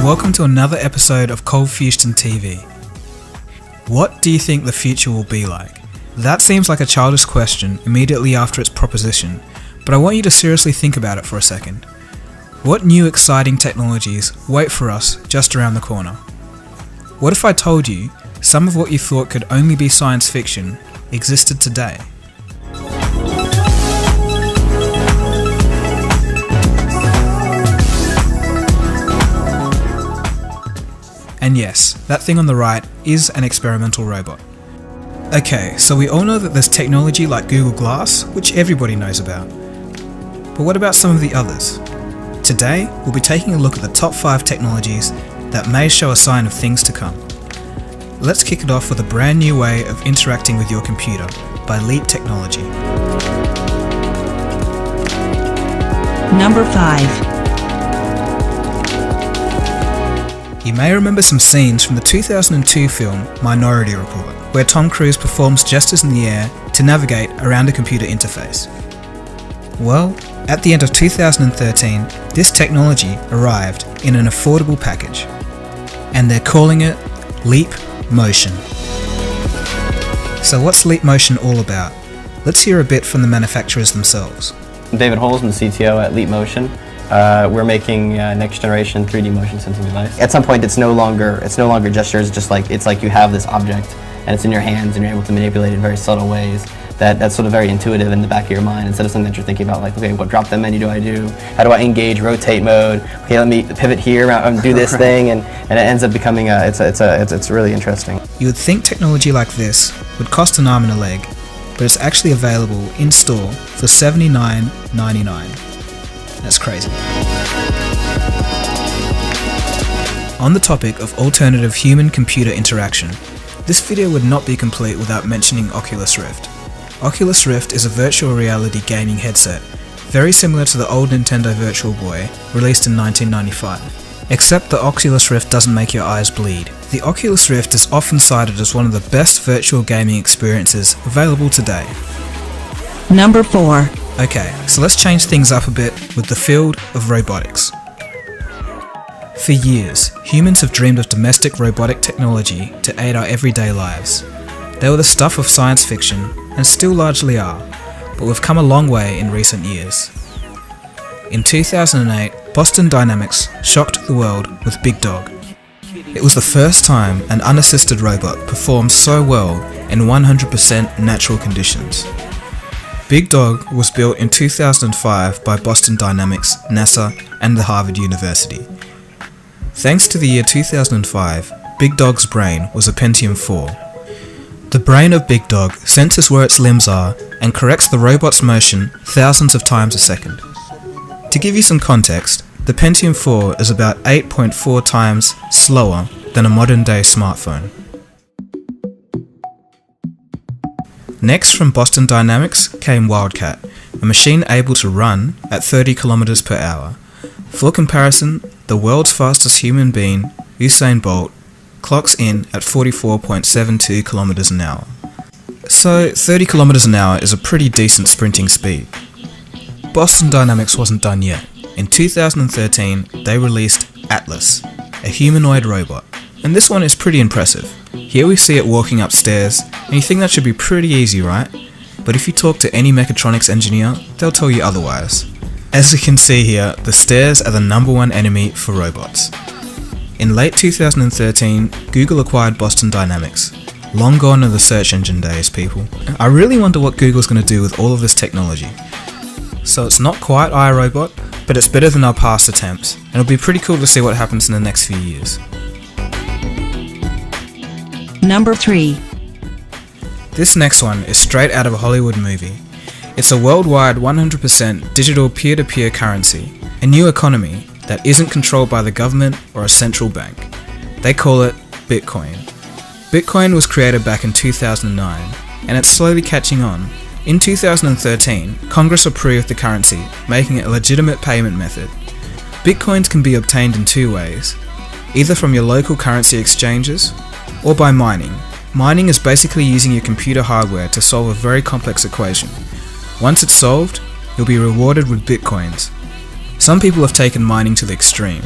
welcome to another episode of Cold Fusion TV. What do you think the future will be like? That seems like a childish question immediately after its proposition, but I want you to seriously think about it for a second. What new exciting technologies wait for us just around the corner? What if I told you some of what you thought could only be science fiction existed today? And yes, that thing on the right is an experimental robot. Okay, so we all know that there's technology like Google Glass, which everybody knows about. But what about some of the others? Today, we'll be taking a look at the top 5 technologies that may show a sign of things to come. Let's kick it off with a brand new way of interacting with your computer by Leap Technology. Number 5. You may remember some scenes from the 2002 film Minority Report, where Tom Cruise performs gestures in the air to navigate around a computer interface. Well, at the end of 2013, this technology arrived in an affordable package, and they're calling it Leap Motion. So what's Leap Motion all about? Let's hear a bit from the manufacturers themselves. I'm David Holes, I'm the CTO at Leap Motion. We're making next generation 3D motion sensing device. At some point it's no longer gestures, it's like you have this object and it's in your hands and you're able to manipulate it in very subtle ways. That's sort of very intuitive in the back of your mind, instead of something that you're thinking about like, okay, what drop down menu do I do? How do I engage rotate mode? Okay, let me pivot here and do this thing, and it ends up becoming it's really interesting. You would think technology like this would cost an arm and a leg, but it's actually available in store for $79.99. That's crazy. On the topic of alternative human-computer interaction, this video would not be complete without mentioning Oculus Rift. Oculus Rift is a virtual reality gaming headset, very similar to the old Nintendo Virtual Boy, released in 1995. Except the Oculus Rift doesn't make your eyes bleed. The Oculus Rift is often cited as one of the best virtual gaming experiences available today. Number 4. Okay, so let's change things up a bit with the field of robotics. For years, humans have dreamed of domestic robotic technology to aid our everyday lives. They were the stuff of science fiction, and still largely are, but we've come a long way in recent years. In 2008, Boston Dynamics shocked the world with Big Dog. It was the first time an unassisted robot performed so well in 100% natural conditions. Big Dog was built in 2005 by Boston Dynamics, NASA, and the Harvard University. Thanks to the year 2005, Big Dog's brain was a Pentium 4. The brain of Big Dog senses where its limbs are and corrects the robot's motion thousands of times a second. To give you some context, the Pentium 4 is about 8.4 times slower than a modern-day smartphone. Next from Boston Dynamics came Wildcat, a machine able to run at 30 km per hour. For comparison, the world's fastest human being, Usain Bolt, clocks in at 44.72 km an hour. So 30 km an hour is a pretty decent sprinting speed. Boston Dynamics wasn't done yet. In 2013, they released Atlas, a humanoid robot. And this one is pretty impressive. Here we see it walking upstairs, and you think that should be pretty easy, right? But if you talk to any mechatronics engineer, they'll tell you otherwise. As you can see here, the stairs are the #1 enemy for robots. In late 2013, Google acquired Boston Dynamics. Long gone are the search engine days, people. I really wonder what Google's going to do with all of this technology. So it's not quite iRobot, but it's better than our past attempts, and it'll be pretty cool to see what happens in the next few years. Number 3. This next one is straight out of a Hollywood movie. It's a worldwide 100% digital peer-to-peer currency, a new economy that isn't controlled by the government or a central bank. They call it Bitcoin. Bitcoin was created back in 2009, and it's slowly catching on. In 2013, Congress approved the currency, making it a legitimate payment method. Bitcoins can be obtained in 2 ways, either from your local currency exchanges or by mining. Mining is basically using your computer hardware to solve a very complex equation. Once it's solved, you'll be rewarded with bitcoins. Some people have taken mining to the extreme.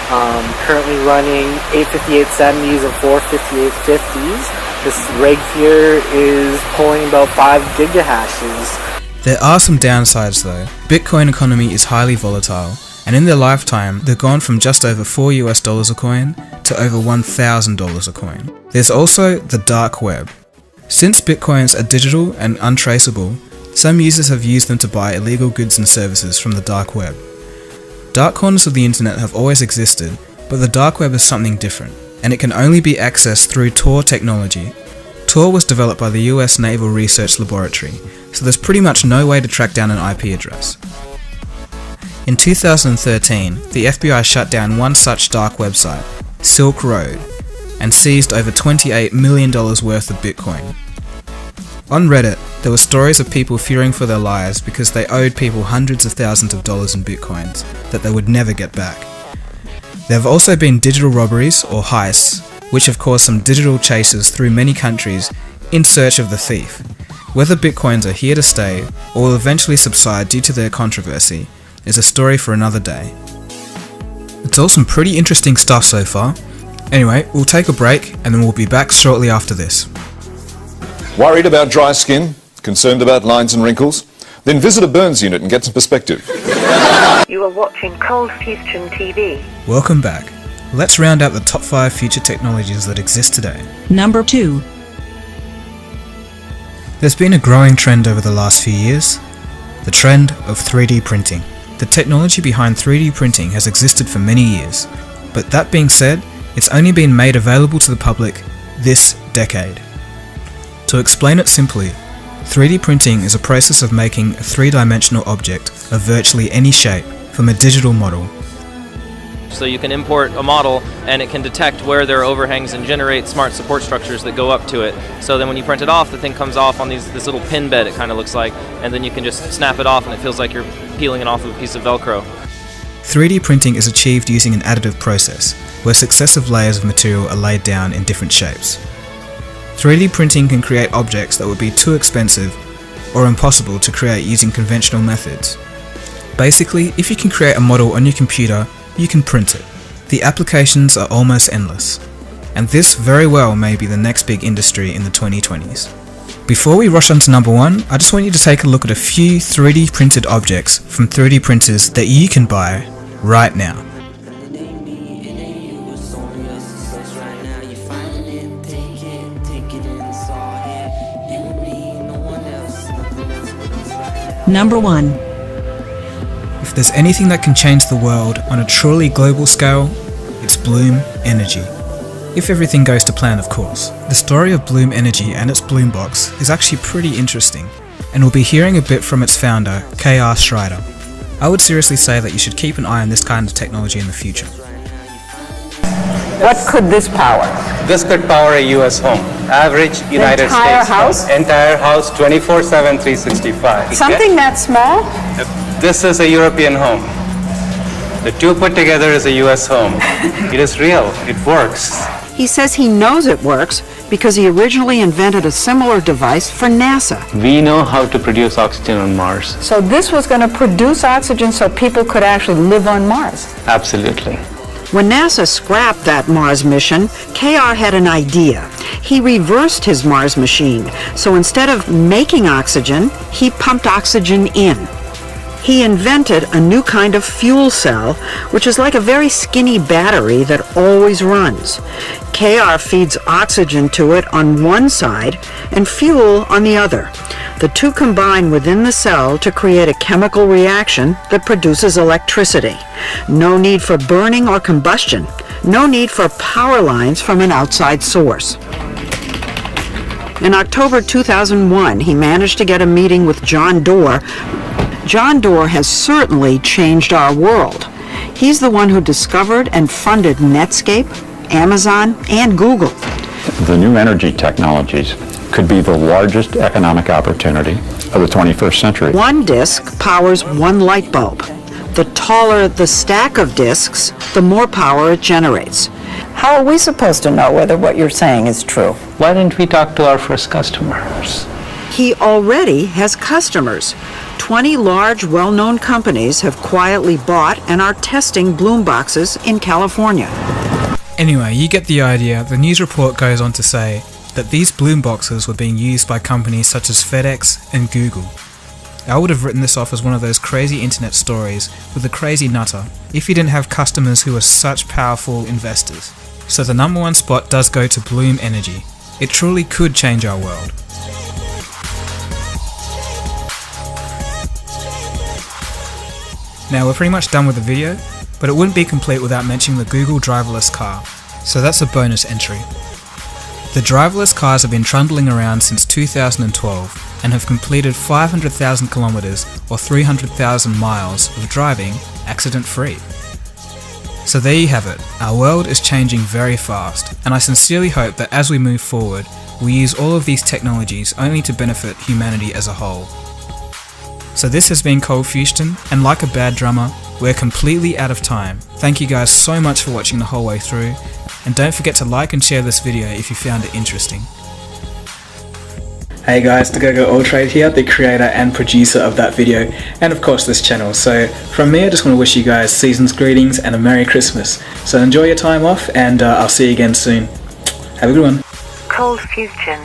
Currently running 85870s and 45850s. This rig here is pulling about 5 gigahashes. There are some downsides though. Bitcoin economy is highly volatile, and in their lifetime they've gone from just over $4 a coin to over $1,000 a coin. There's also the dark web. Since bitcoins are digital and untraceable, some users have used them to buy illegal goods and services from the dark web. Dark corners of the internet have always existed, but the dark web is something different, and it can only be accessed through Tor technology. Tor was developed by the US Naval Research Laboratory, so there's pretty much no way to track down an IP address. In 2013, the FBI shut down one such dark website, Silk Road, and seized over $28 million worth of Bitcoin. On Reddit, there were stories of people fearing for their lives because they owed people hundreds of thousands of dollars in Bitcoins that they would never get back. There have also been digital robberies, or heists, which have caused some digital chases through many countries in search of the thief. Whether Bitcoins are here to stay, or will eventually subside due to their controversy, is a story for another day. It's all some pretty interesting stuff so far. Anyway, we'll take a break and then we'll be back shortly after this. Worried about dry skin? Concerned about lines and wrinkles? Then visit a burns unit and get some perspective. You are watching Cold Fusion TV. Welcome back. Let's round out the top 5 future technologies that exist today. Number 2. There's been a growing trend over the last few years, the trend of 3D printing. The technology behind 3D printing has existed for many years, but that being said, it's only been made available to the public this decade. To explain it simply, 3D printing is a process of making a three-dimensional object of virtually any shape from a digital model. So you can import a model and it can detect where there are overhangs and generate smart support structures that go up to it. So then when you print it off, the thing comes off on this little pin bed, it kind of looks like, and then you can just snap it off and it feels like you're peeling it off of a piece of Velcro. 3D printing is achieved using an additive process, where successive layers of material are laid down in different shapes. 3D printing can create objects that would be too expensive or impossible to create using conventional methods. Basically, if you can create a model on your computer, you can print it. The applications are almost endless, and this very well may be the next big industry in the 2020s. Before we rush on to number 1, I just want you to take a look at a few 3D printed objects from 3D printers that you can buy right now. Number 1. If there's anything that can change the world on a truly global scale, it's Bloom Energy. If everything goes to plan, of course. The story of Bloom Energy and its Bloom box is actually pretty interesting, and we'll be hearing a bit from its founder, K.R. Schreider. I would seriously say that you should keep an eye on this kind of technology in the future. What could this power? This could power a U.S. home. Average United entire States house? home. Entire house, 24/7, 365. Something that small? This is a European home. The two put together is a U.S. home. It is real. It works. He says he knows it works because he originally invented a similar device for NASA. We know how to produce oxygen on Mars. So this was going to produce oxygen so people could actually live on Mars. Absolutely. When NASA scrapped that Mars mission, KR had an idea. He reversed his Mars machine. So instead of making oxygen, he pumped oxygen in. He invented a new kind of fuel cell, which is like a very skinny battery that always runs. KR feeds oxygen to it on one side and fuel on the other. The two combine within the cell to create a chemical reaction that produces electricity. No need for burning or combustion. No need for power lines from an outside source. In October 2001, he managed to get a meeting with John Doerr. John Doerr has certainly changed our world. He's the one who discovered and funded Netscape, Amazon, and Google. The new energy technologies could be the largest economic opportunity of the 21st century. One disk powers one light bulb. The taller the stack of disks, the more power it generates. How are we supposed to know whether what you're saying is true? Why didn't we talk to our first customers? He already has customers. 20 large, well-known companies have quietly bought and are testing Bloom boxes in California. Anyway, you get the idea. The news report goes on to say that these Bloom boxes were being used by companies such as FedEx and Google. I would have written this off as one of those crazy internet stories with a crazy nutter if you didn't have customers who were such powerful investors. So the number one spot does go to Bloom Energy. It truly could change our world. Now we're pretty much done with the video, but it wouldn't be complete without mentioning the Google driverless car, so that's a bonus entry. The driverless cars have been trundling around since 2012 and have completed 500,000 kilometers or 300,000 miles of driving accident-free. So there you have it, our world is changing very fast, and I sincerely hope that as we move forward, we use all of these technologies only to benefit humanity as a whole. So this has been Cold Fusion, and like a bad drummer, we're completely out of time. Thank you guys so much for watching the whole way through, and don't forget to like and share this video if you found it interesting. Hey guys, the GoGo All Trade here, the creator and producer of that video, and of course this channel. So from me, I just want to wish you guys season's greetings and a Merry Christmas. So enjoy your time off, and I'll see you again soon. Have a good one. Cold Fusion.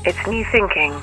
It's new thinking.